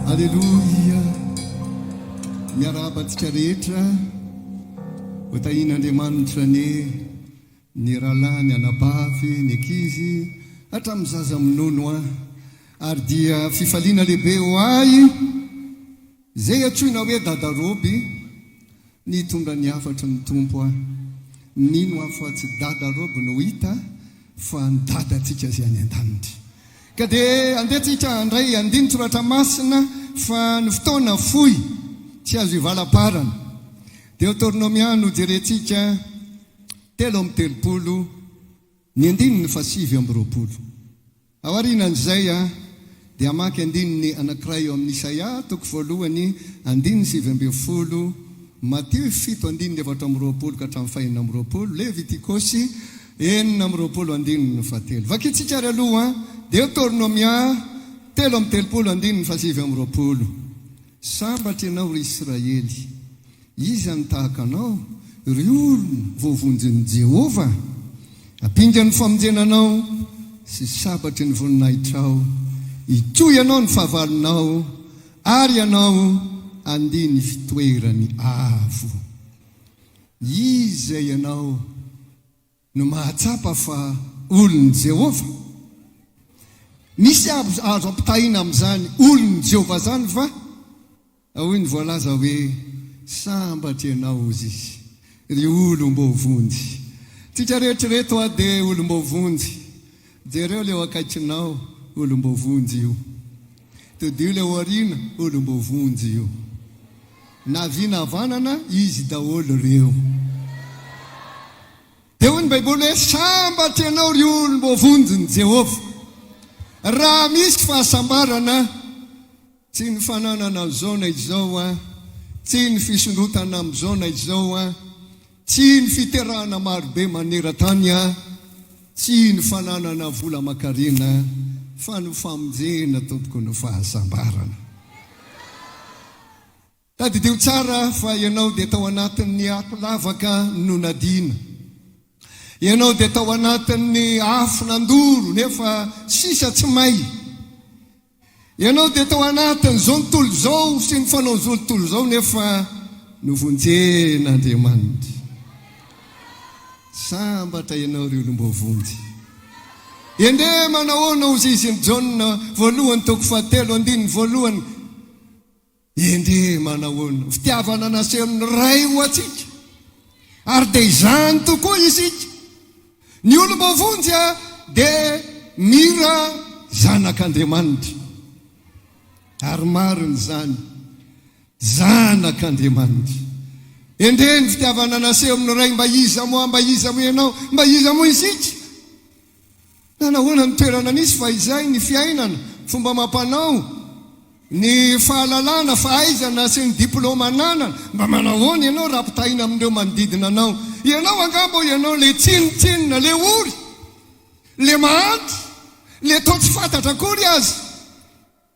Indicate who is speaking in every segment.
Speaker 1: Alleluia. Miarabatsika rehetra hotahin'Andriamanitra ny rahalahy, ny anabavy, ny ankizy hatramin'ny zaza minono ary dia fifaliana lehibe ho ahy zay atsoina hoe dadaroby nitondra ny afatra ny tompo nino afa tsy dadaroby no hita fa ny dadantsika zay any an-danitra ka dia andehantsika andray andiny soratra masina fa ny fotoana fohy tsy azo hivalam-parana dia Toriteny no jerentsika 3:30 ny andininy fa 7:20 aorianan'izay dia maky andininy anankiray eo amin'ny Isaia toko 1:7:20 Mateo 7:20 ka hatramin'ny 4:20 Levitikosy 4:20 vakitsika ary aloha dia Toriteny 3:30 fa 7:20 sambatra ianao ry Israely iza ny tahaka anao ry olona voavonjin'i Jehova ampinga ny famonjenanao sy sabatry ny voninahitrao itoy ianao ny fahavalonao ary ianao andiny fitoerany avo iza ianao no mahatsapa fa olon'i Jehova misy azo ampitahina amin'izany olon'i Jehova zany fa ahoy ny voalaza hoe sambatra ianao izy ry olom-bovonjy tsika rehetrareto dia olom-bovonjy jereo leo akaikinao olom-bovonjy io todio leo arina olom-bovonjy io na vinavanana izy daholo reo dia hoy ny Baiboly hoe sambatra ianao ry olom-bovonjy ny Jehova raha misy fahasambarana tsy ny fananana izao na izao tsy ny fisondrotana amin'izao na izao tsy ny fiterahana marobe maneran-tany tsy ny fananana vola makarena fa ny famonjena tompoko ny fahasambarana tadidio tsara fa ianao dia tao anatin'ny ato lavaka no nadiana ianao dia tao anatin'ny afo nandoro nefa sisa tsy may ianao dia tao anatin'izao ntolo zao sy ny fanaozao ntolo zao nefa novonjen'Andriamanitra sambatra ianao ry olom-bovonjy ende manahoana ozy izy ny Jaona voalohany toko 7:1 ende manahoana fitiavana nasehon'ny ray ho atsika ary dia izany tokoa isika ny olom-bovonjy dia mira zanak'Andriamanitra ary mariny zany zanak'Andriamanitra ende ny fitiavana naseho amin'ny ray mba iza mo ianao mba iza mo isika nanahoana ny toerana nisy fa izay ny fiainana fomba mampanao ny fahalalana fahaizana sy ny diplomanana mba manahoana ianao raha mpitahina amin'ireo manodidina anao ianao angamba ianao le tsinitsinina le ory le mahanty le tao tsy fantatra kory azy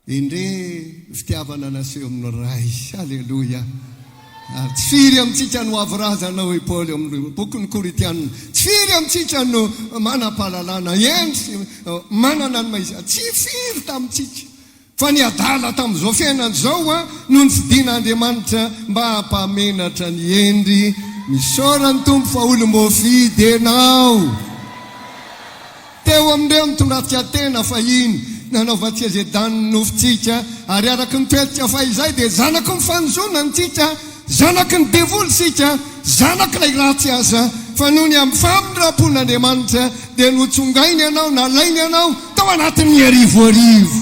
Speaker 1: endre fitiavana naseho amin'ny ray alleluia tsy firy amintsika no avorazana hoe Paoly amin'ny bokyny Koritianina tsy firy amintsika no manam-pahalalana endry manana ny maiza tsy firy tamintsika fa ny adala tamin'izao fiainana zao no ny fidin'Andriamanitra mba hampamenatra ny endry misaorany tompo fa olom-bofidy ianao teo amin'ireo mitondratika tena fa iny nanaovantsika zay dany nofontsika ary araky ny toetrika fa izay dia zanaky ny fanozonantsika zanaky ny devoly sika zanaky lay ratsy aza fa noho ny amin'ny famindrapon'Andriamanitra dia notsongainy ianao nalainy ianao tao anatin'ny arivoarivo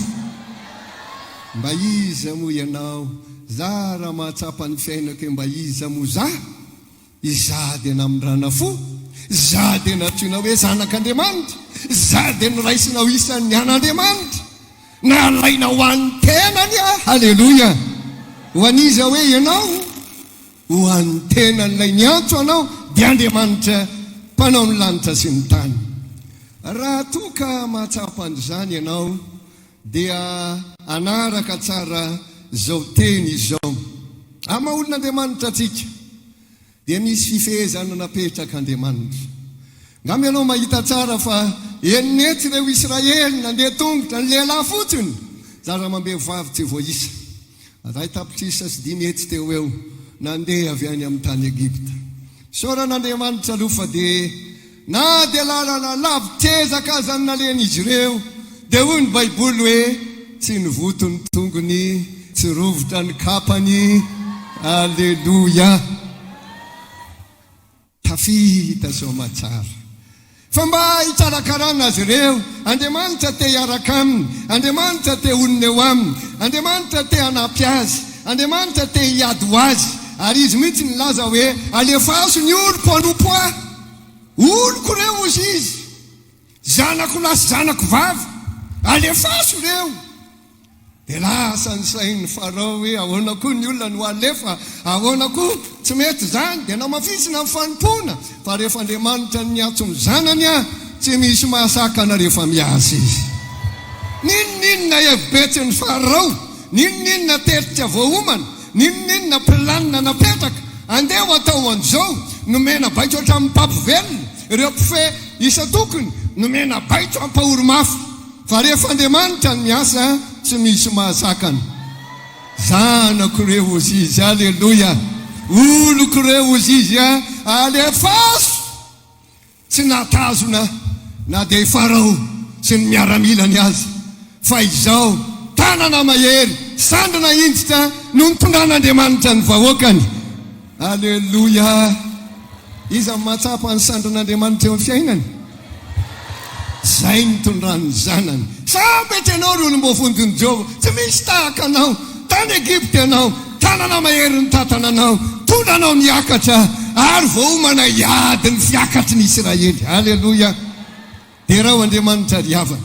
Speaker 1: mba iza mo ianao za raha mahatsapa ny fiainako mba iza mo za iza dia namindrana fo za dia natsoina hoe zanak'Andriamanitra za dia noraisinao isan'ny an'Andriamanitra nalaina ho an'ny tenany halleloia ho aniza hoe ianao ho an'ny tenan'ilay niantso anao dia Andriamanitra mpanao ny lanitra sy ny tany raha toka mahatsapa an'izany ianao dia anaraka tsara zao teny izao ama olon'Andriamanitra atsika dia misy fifehezana napetraka Andriamanitra ngamy ianao mahita tsara fa enety ireo Israely nandeha tongotra ny lehilahy fotsiny zara mambe vavy tsy voaisa ray tapitrisa sy 10 hetsy teo eo nandeha avy any amin'ny tany Egipta. Soran'Andriamanitra aloha fa dia na dia lalana lavitezaka aza ny nalen'izy ireo dia hoy ny Baiboly hoe tsy nivoto ny tongony, tsy rovotra ny kapany. Aleluia. Tafita somatsara. Fa mba hitsarakarana azy ireo, Andriamanitra te hiaraka aminy, Andriamanitra te onona eo aminy, Andriamanitra te hanampy azy, Andriamanitra te hiady ho azy. Ary izy mihitsy nilaza hoe alefaso ny oloko anompo ahy, oloko reo ozy izy, zanako lahy sy zanako vavy, alefaso reo. Dia lasa ny sain'ny Farao hoe ahoana koa ny olona no alefa, ahoana koa tsy mety zany, dia namafisina amin'ny fanompona. Fa rehefa Andriamanitra niatso ny zanany tsy misy mahasakana rehefa miasa izy. Ninonina evibetsin'ny Farao, ninonina teritra voaomana, ninonina planina napetraka andeha ho atao an'izao, nomena baitso hatramin'ny papivelona, ireo mpife isa tokony nomena baitso ampahoromafy. Fa rehefa Andriamanitra ny miasa tsy misy mahasakana. Zanako reo ozy izy, aleluia. Oloko reo ozy izy, alefaso. Tsy natazona na dia Farao sy ny miaramilany azy, fa izao tanana mahery, sandana intsitra no nitondran'Andriamanitra ny vahoakany. Aleluia. Iza mahatsapa ny sandran'Andriamanitra eo amin'ny fiainany? Zay nitondrany zanany. Sambetra ianao ry olombovondon'i Jehova, tsy misy tahaka anao. Tany Egipta ianao, tanana mahery ny tatananao, tondranao niakatra, ary voaomana hiady ny fiakatry ny Israely. Aleluia. Dia raha Andriamanitra ry havana,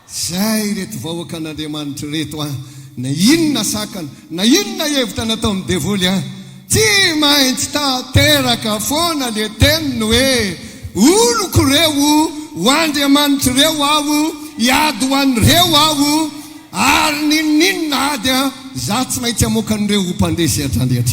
Speaker 1: zay reto vahoaka an'Andriamanitra reto na inona sakana, na inona hevitra nataon'ny devoly tsy maintsy tateraka foana le teniny hoe oloko reo ho Andriamanitra reo aho, hiady ho an'ireo aho, ary ninonina ady za tsy maintsy hamoaka an'ireo ho mpandresy hatrany.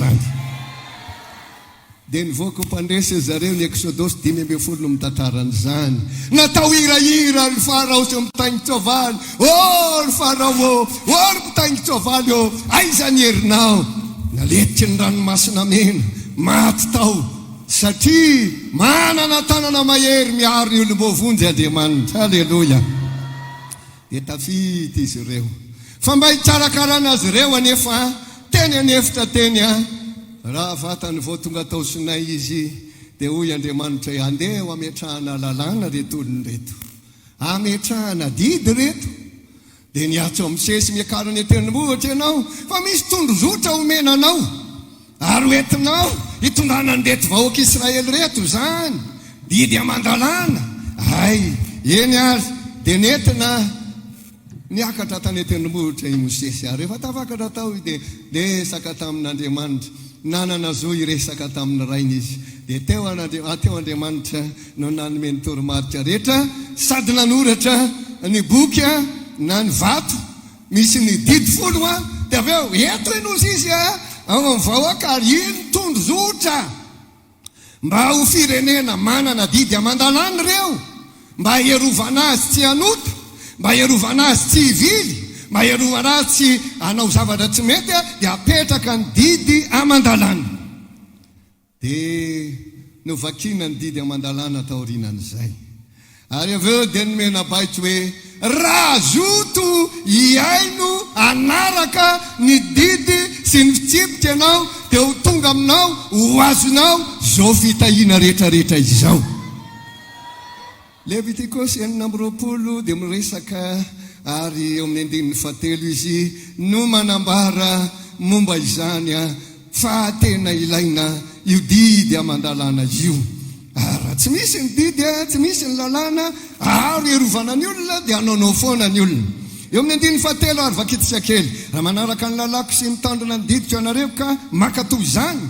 Speaker 1: Dia nivoaka ho mpandresy zareo ny Exodosy 5:10 no mitantaran'izany. Natao hirahira ry Farao sy mitaingin-tsoavaly. Ry Farao ry mpitaingin-tsoavaly aiza ny herinao? Naletitry ny ranomasina mena, maty tao, satria manana tanana mahery miaro ny olombovonjy Andriamanitra. Aleluia. Dia tafita izy ireo. Fa mba hitsarakarana azy ireo anefa teny anefitra teny raha vatany vao tonga tao Sinay izy, dia hoy Andriamanitra andeha ho ametrahana lalàna reto olony reto, ametrahana didy reto. Dia niatso amin'ny sesy miakarany eterimohatra ianao, fa misy tondrozotra omenanao, ary hoentinao hitondrana ny reto vahoaka Israely reto zany, didy amandalàna. Ay, eny azy. Dia nentina niakatra tany eterimohatra i Mosesy, ary rehefa tafakatra tao dia resaka tamin'Andriamanitra, nanana zo iresaka tamin'ny rainy izy. Dia teo Andriamanitra no nanome ny toromarika rehetra, sady nanoratra ny boky na ny vato misy ny didy folo dia avy eo eto enozy izy amin'ny vahoaka, ary iny tondrozotra mba ho firenena manana didy amandalàna reo, mba hierovana azy tsy hanota, mba hierovana azy tsy hivily, mba hierovana azy tsy hanao zavatra tsy mety, dia apetraka ny didy amandalàna. Dia novakina ny didy amandalàna taorinan'izay. Ary avy eo dia nomena baitso hoe raha zoto hiaino anaraka ny didy sy ny fitsipika ianao, dia ho tonga aminao, ho azonao zao fitahiana rehetrarehetra izao. Levitikosy 4:20 dia miresaka, ary eo amin'ny 9:7 izy no manambara momba izany fa tena ilaina io didy amandalàna io. Raha tsy misy ny didy, tsy misy ny lalàna, ary hierovana ny olona dia hanaonao foana ny olona. Eo amin'ny 7 ary vakitsika kely, raha manaraka ny lalako sy mitandrina ny didiko anareo ka makatoy izany,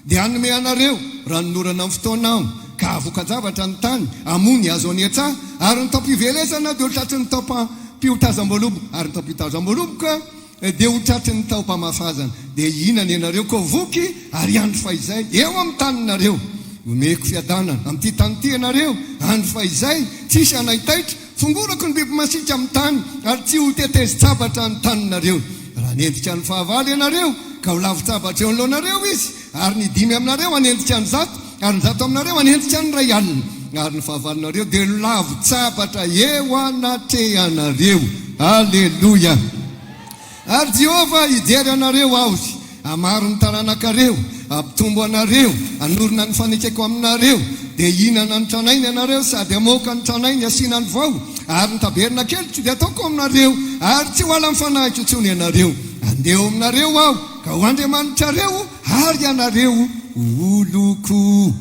Speaker 1: dia hanome anareo raha nonorana amin'ny fotoanao ka avoka-javatra ny tany, amony azo aniatrà, ary ny taom-pivelesana dia ho tratry ny taom-piotazam-boaloboka, ary ny taom-piotazam-boaloboka dia ho tratry ny taom-pamafazana. Dia inany ianareo koa voky, ary andro fahizay eo amin'ny taninareo omeko fiadanana amin'ity tany ity ianareo, andro fahizay tsisy anahitaitra, fongorako ny biby masika amin'ny tany, ary tsy ho tetezi-javatra ny taninareo. Raha anendrika ny fahavalo ianareo ka ho lavitsabatra eo alohanareo izy ary ny dimy aminareo anendrika ny zato ary ny zato aminareo anendrika ny ray alina ary ny fahavalonareo dia lavitsabatra eo anatrehanareo. Aleloia. Ary Jehova hijery anareo aozy amaro ny taranankareo ampitombo anareo anorona ny fanekeko aminareo dia hinana ny tranainy anareo sady amoaka ny tranainy asiana ny vao ary ny taberina kely tsy dia ataoko aminareo ary tsy ho ala ny fanahiko intsony ianareo andeho aminareo aho ka ho andriamanitrareo ary anareo oloko.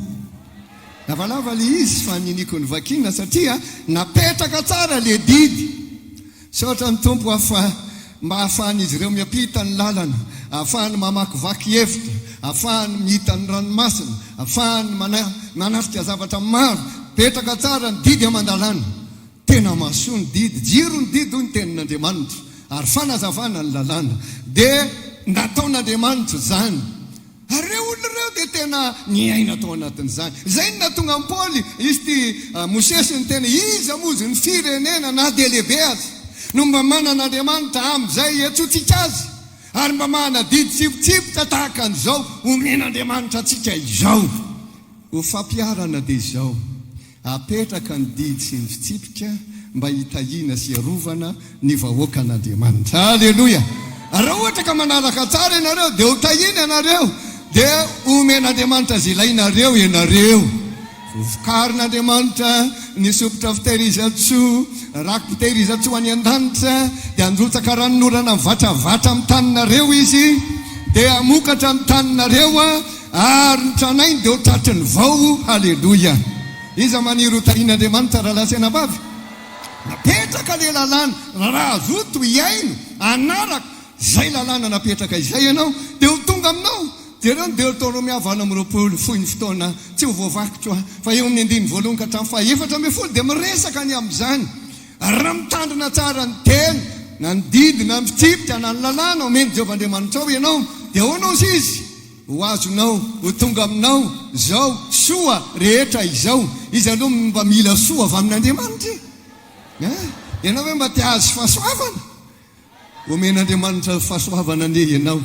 Speaker 1: Lavalava le izy fa niniko ny vakina satria napetraka tsara le didy saotra ny tompo mba ahafahan'izy ireo miapita ny lalana, ahafahany mamakivaky hevitra, ahafahany mihita ny ranomasina, ahafahany manarika zavatra maro. Petraka tsara ny didy amandalana. Tena masoa ny didy, jiro ny didy hoy ny tenin'Andriamanitra ary fanazavana ny lalàna dia nataon'Andriamanitra zany. Ary reo olona reo dia tena niaina tao anatin'izany. Zay ny natonga ny Paoly izy ty Mosesy ny tena iza mozy ny firenena na dia lehibe azy no mba manan'Andriamanitra amin'izay etsotsika azy ary mba mana didy tsipotsipotra tahaka an'izao omen'Andriamanitra atsika izao ho fampiarana dia izao apetraka ny didy sy ny fitsipika mba hitahina sy arovana ny vahoaka an'Andriamanitra. Aleloia. Raha ohatra ka manaraka tsara ianareo dia ho tahina ianareo dia omen'Andriamanitra zay ilainareo ianareo. Vokarin'Andriamanitra ny sopotra fitehirizan-tsoa raky fitehirizan-tsoa any an-danitra dia anjotsaka ranorana mivatravatra amin'ny taninareo izy dia amokatra amin'ny taninareo ary ny tranainy dia ho tratry ny vao. Haleloia. Iza maniry ho tahin'Andriamanitra raha lasena vavy napetraka le lalàna raha zoto hiaino anaraka zay lalàna napetraka izay ianao dia ho tonga aminao dia reo taonao mihavana amin'ny 20 fotoana tsy ho voavakitra fa eo amin'ny 9 voalohany ka hatramin'ny 14 dia miresaka ny amin'izany. Raha mitandrina tsara ny teny na ny didy na ny fitsipika na ny lalàna omeny Jehovahandriamanitra ao ianao dia hoanao izy ho azonao ho tonga aminao zao soa rehetra izao. Izy aloha mba mila soa avy amin'Andriamanitra ianao hoe mba tia azy fahasoavana omen'Andriamanitra fahasoavana ane ianao.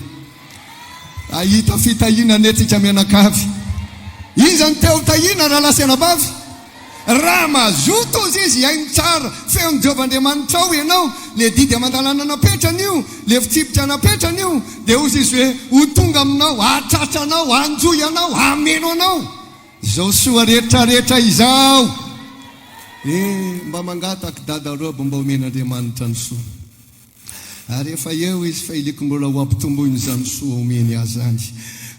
Speaker 1: Ahita fitahina netika mianakavy iza ny teo tahina raha lasena bavy raha mazoto izy hainy tsara feon'ny Jehovahandriamanitra ao ianao le didy amandalana napetrany io le fitsipika napetrany io dia ozy izy hoe ho tonga aminao atratranao anjoy anao ameno anao izao soa rehetrarehetra izao. Mba mangataka dadarobo mba omen'Andriamanitra ny soa ary efa eo izy fa iliko mbola ho ampitomboiny zany soa omeny azy any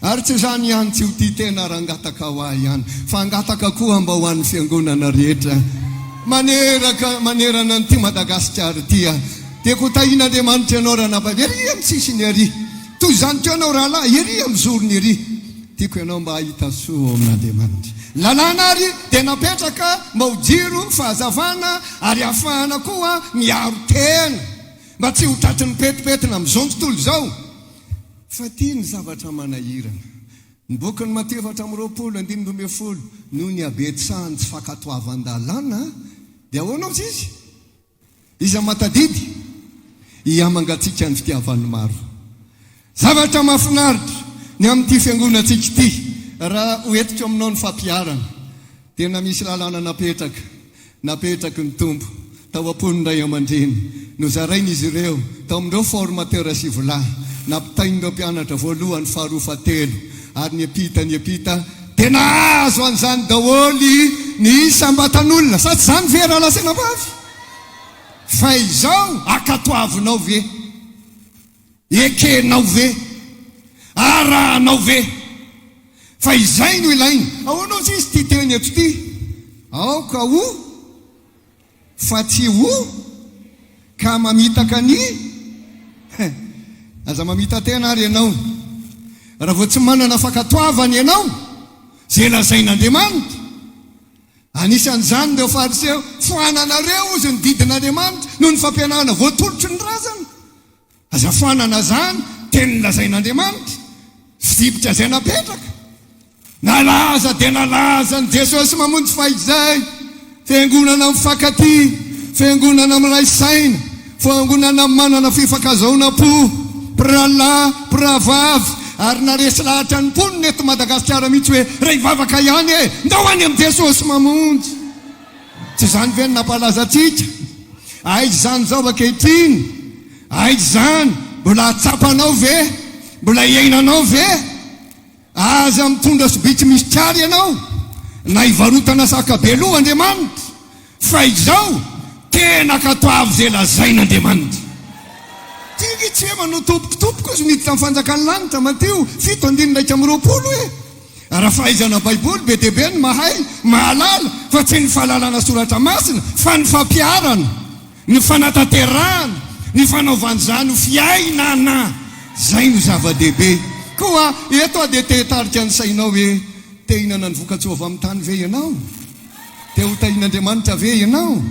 Speaker 1: ary tsy zany ihany tsy ho ty tena raha angataka ho ahy ihany fa angataka koa mba ho an'ny fiangonana rehetra manerana ny ty Madagasikara tya dia ko tahin'Andriamanitra ianao raha napavy ery amin'ny sisiny ery toy zany teo ianao raha lahy ery amin'ny zorony ery tiako ianao mba hahita soa amin'Andriamanitra. Lalàna ary dia napetraka mba ho jiro fahazavana ary ahafahana koa miaro tena mba tsy ho tratry ny petipetina amin'izao tontolo izao. Fa ty ny zavatra manahirana ny boky ny Mateo 4:20 noho ny abetsahany tsy fankatoavan-dalàna dia ahoanao izy iza matadidy hiamangatsika ny fitiavan'ny maro. Zavatra mahafinaritra ny amin'ity fiangonatsika ity raha hoetiko aminao ny fampiarana tena misy lalàna napetraky ny tompo tao am-pony ray aman-dreny nozarainy izy ireo tao amindreo formateur sy volahy nampitainindreo mpianatra voalohany faharoa fatelo ary ny epita tena azo an'izany daholy ny sambatan'olona sa tsy zany ve raha lasena vavy fa izao akatoavinao ve ekenao ve arahanao ve fa izay no ilainy. Ahoanao izy ty teny eto ty aoka ho fa tsy ho ka mamitaka ny aza mamita tena ary ianao raha vo tsy manana fankatoavany ianao zay lazain'Andriamanitra. Anisan'izany reo fariseo foananareo izy ny didin'Andriamanitra noho ny fampianarana voatolotry ny razana aza foanana zany teny lazain'Andriamanitra fitsipika zay napetraka nalaza dia nalaza ny Jesosy mamonjy fahizay fiangonana mifankaty fiangonana amin'ny ray saina fiangonana manana fifankazaona-po vavy ary naresy lahatra ny mponiny eto Madagasikara mihitsy hoe ray vavaka ihany ndao any amin'ny Jesosy mamonjy. Tsy zany ve nampalaza atsika? Aiza zany zao ankehitriny? Aiza zany? Mbola atsapanao ve? Mbola iainanao ve? Aza mitondra sobitsy misy tsara ianao na ivarotana sakabeloha Andriamanitra, fa izao tena katoavy zay lazain'Andriamanitra. Tsy hoe manao tompokitopoko izy miditra amin'ny fanjakany lanitra Mateo 7:20 raha fahaizana Baiboly be dia be ny mahay mahalala, fa tsy ny fahalalana soratra masina fa ny fampiarana, ny fanatanterahana, ny fanaovana izany fiainana. Zay no zava-dehibe. Koa eto dia te hitarika ny sainao hoe te hinana ny voka-tsoa avy amin'ny tany ve ianao? Te ho tahin'Andriamanitra ve ianao?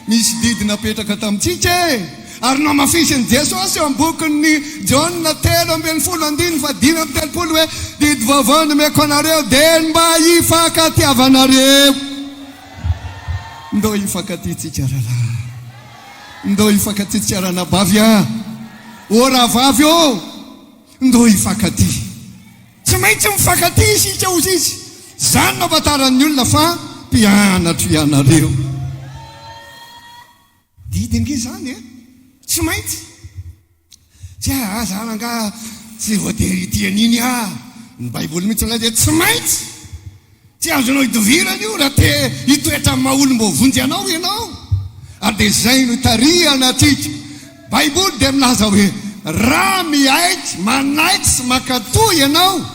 Speaker 1: Misy didy napetraka tamintsika ary namafisiny Jesosy eo am-bokin'ny Jona 3:15 hoe didy vaovao nomeko anareo dia mba hifankatiavanareo. Ndo hifankatitsika rahalahy, ndo hifankatitsika ranabavy o rahavavy o, ndo hifankaty. Tsy maintsy mifankaty isika ozy izy. Zany no afantaran'ny olona fa mpianatra ianareo. Didingy zany tsy maintsy. Tsy zany nga tsy voatery itian'iny ny Baiboly mihitsy laza tsy maintsy. Tsy azonao hidovirana io raha te hitoetra amin'ny maha-olom-bovonjy anao ianao. Ary dia zay no hitarihana atsika. Baiboly dia milaza hoe raha miaitsy manaitsy sy makatoa ianao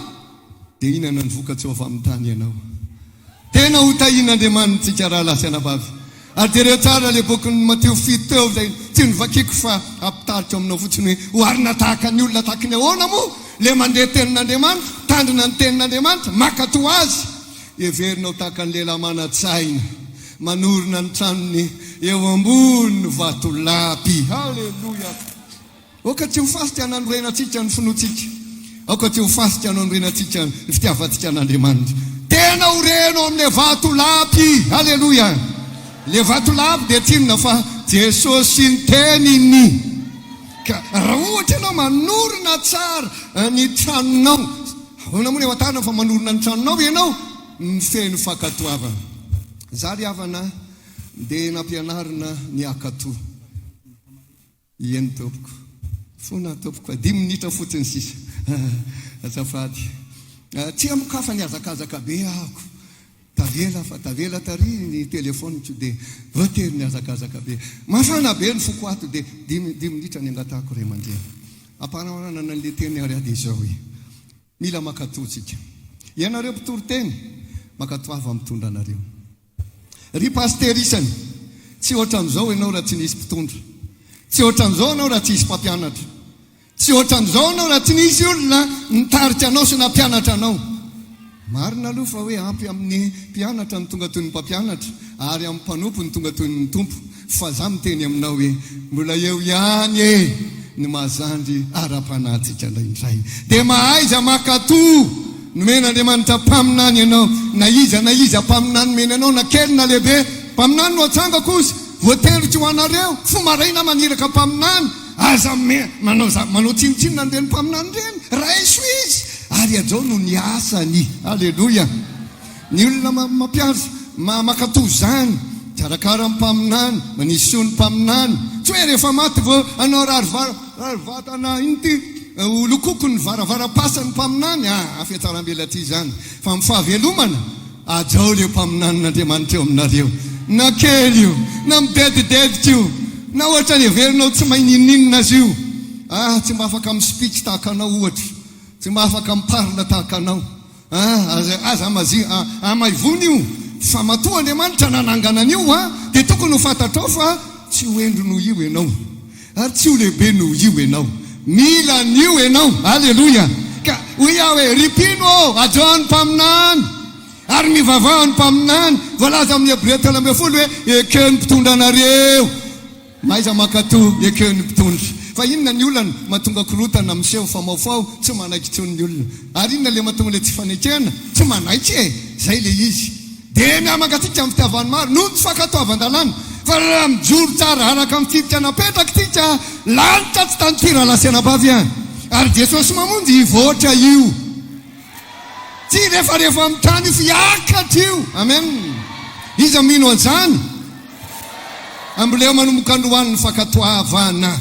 Speaker 1: dia hinana ny voka-tsoa avy amin'ny tany ianao. Tena ho tahin'Andriamanitsika raha lasanabavy. Ary dia reo tsara le bokin'ny Mateo 7 teo zay tsy nivakiko fa ampitarika aminao fotsiny hoe oharina tahaka ny olona tahaka ny ahoana moa le mandeha tenin'Andriamanitra, tandrina ny tenin'Andriamanitra, makatoa azy. Everinao tahaka ny lehilahy mana-tsaina manorina ny tranony eo ambony vatolapy. Halleluja. Oka tsy ho fasika nanorenantsika ny finoantsika, oka tsy ho fasika nanorenantsika ny fitiavantsika an'Andriamanitra. Tena horeno amin'le vatolapy. Halleluja. Le vatolapy dia tsinona fa Jesosy sy ny teniny. Ka raha ohatra ianao manorina tsara ny tranonao, ahoana moa ny ahatarina fa manorina ny tranonao ianao, ny feno fankatoavana. Za ry havana dia nampianarina ny akatoa. Eny tompoko, fona tompoko 10 minitra fotsiny sisa. Azafady. Tsy amokafa ny azakazaka be ahako. Tavela fa tavela tary ny telefoniko dia voatery ny azakazaka be. Mafana be ny foko ato dia 10 minitra ny angatahako ray aman-dreny. Ampanarana n'le teny ariady izao hoe mila makatoa tsika. Ianareo mpitoriteny makatoa avy mitondra anareo. Ry pasterisany tsy ohatran'izao ianao raha tsy nisy mpitondra. Tsy ohatran'izao ianao raha tsy nisy mpampianatra. Tsy ohatran'izao ianao raha tsy nisy olona nitarika anao sy nampianatra anao. Marina aloha fa hoe ampy amin'ny mpianatra ny tonga toy ny mpampianatra ary amin'ny mpanompo ny tonga toy ny tompo. Fa za miteny aminao hoe mbola eo ihany ny mahazandry ara-panatsika indray. Dia mahaiza makatoa nomen'Andriamanitra mpaminany ianao. Na iza mpaminany mena anao na kely na lehibe. Mpaminany no atsanga kosa voatery tsy ho anareo. Fomaraina maniraka mpaminany. Aza manao tsinotsinona an'ireny mpaminany reny. Raiso izy. Ary ajao no ny asany. Alleluja. Ny olona mampiasa makatoa zany karakara ny mpaminany, manisy ny mpaminany. Tsy hoe rehefa maty vao anao rarivatana inty olokoko ny varavara-pasany mpaminany. Afiatsaram-bela ty zany. Fa mifahavelomana ajao le mpaminan'Andriamanitra eo aminareo. Na kely io, na midedidedika io, na ohatra ny everinao tsy mainininina azy io. Tsy mba afaka amin'ny speech tahaka anao ohatra. Tsy mba afaka miparina tahaka anao. Aza amaivony io. Fa matoa Andriamanitra nanangana an'io dia tokony ho fantatrao fa tsy ho endro noho io ianao. Ary tsy ho lehibe noho io ianao. Mila an'io ianao. Halleluja. Ka hoy aho hoe ripino ajao ny mpaminany ary mivavao ny mpaminany. Voalaza amin'ny Hébreu 12 hoe ekeo ny mpitondra anareo. Maiza makatoa ekeo ny mpitondra. Fa inona ny olana mahatonga korotana miseho famaofao tsy manaiky tsony ny olona. Ary inona le mahatonga le tsy fanekena tsy manaiky zay le izy. Dia miamakatsika amin'ny fitiavany maro noho tsy fankatoavan-dalàna. Fa raha mijoro tsara araka amin'ny fiditra napetraka tika lanitra tsy tany tira lasiana bavy ary Jesosy mamonjy hivoatra io tsy rehefa amin'ny tany fiakatra io. Amen. Iza mino an'izany amboleo manomboka androan'ny fakatoavana.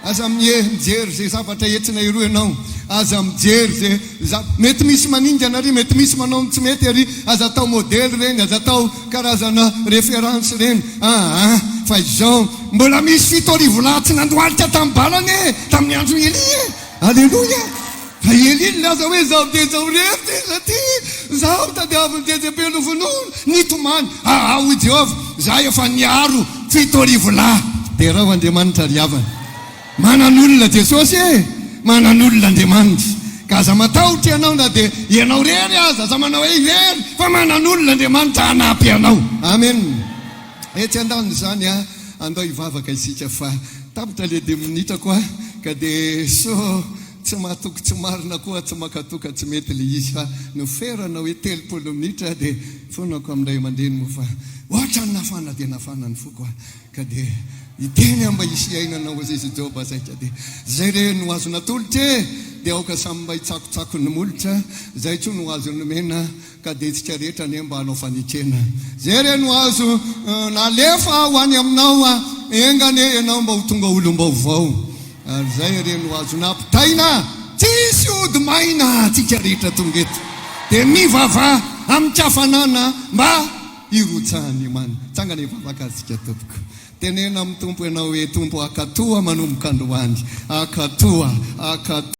Speaker 1: Aza mijery zay zavatra etsina iroa ianao. Aza mijery zay mety misy maningana ary mety misy manao tsy mety ary aza atao modely reny, aza atao karazana référence reny. Fa izao mbola misy 7 lahy tsy nandohalika tamin'ny balany tamin'ny andro Elia. Alleluia. Fa Elia laza hoe zao dia zao rehetra satria zao tadiavin'ny Jezebely novonono nitomany. Hoy Jehovah, za efa niaro 7 lahy. Dia raha Andriamanitra riavana. Manan'olona Jesosy manan'olona Andriamanitra. Ka aza matahotra ianao na dia ianao rery aza manao hoe irery fa manan'olona Andriamanitra hanampy anao. Amen. Etsy an-daniny zany andao hivavaka isika fa tapitra le 2 minitra koa ka dia so tsy mahatoky tsy marina koa tsy makatoka tsy mety le izy fa noferana hoe 30 minitra dia fonako amin'ray aman-dreny moa fa ohatra ny nafana dia nafana ny foko ka dia iteny amba isy ainanao izy Jehova zaitra dia zay re no azo natolotra dia aoka samy mba hitsakotsako ny molotra zay tsy no azo nomena ka dia tsika rehetra ny mba hanao fanitrena zay re no azo nalefa ho any aminao engane ianao mba ho tonga olom-baovao ary zay re no azo nampitaina tsisy ody maina tsika rehetra tonga eto dia mivava amin'ny kafanana mba hirotsahany many tsangana hivavaka azytsika tompoko. Tenena amin'ny tompo ianao hoe tompo akatoa manomboka androany akatoa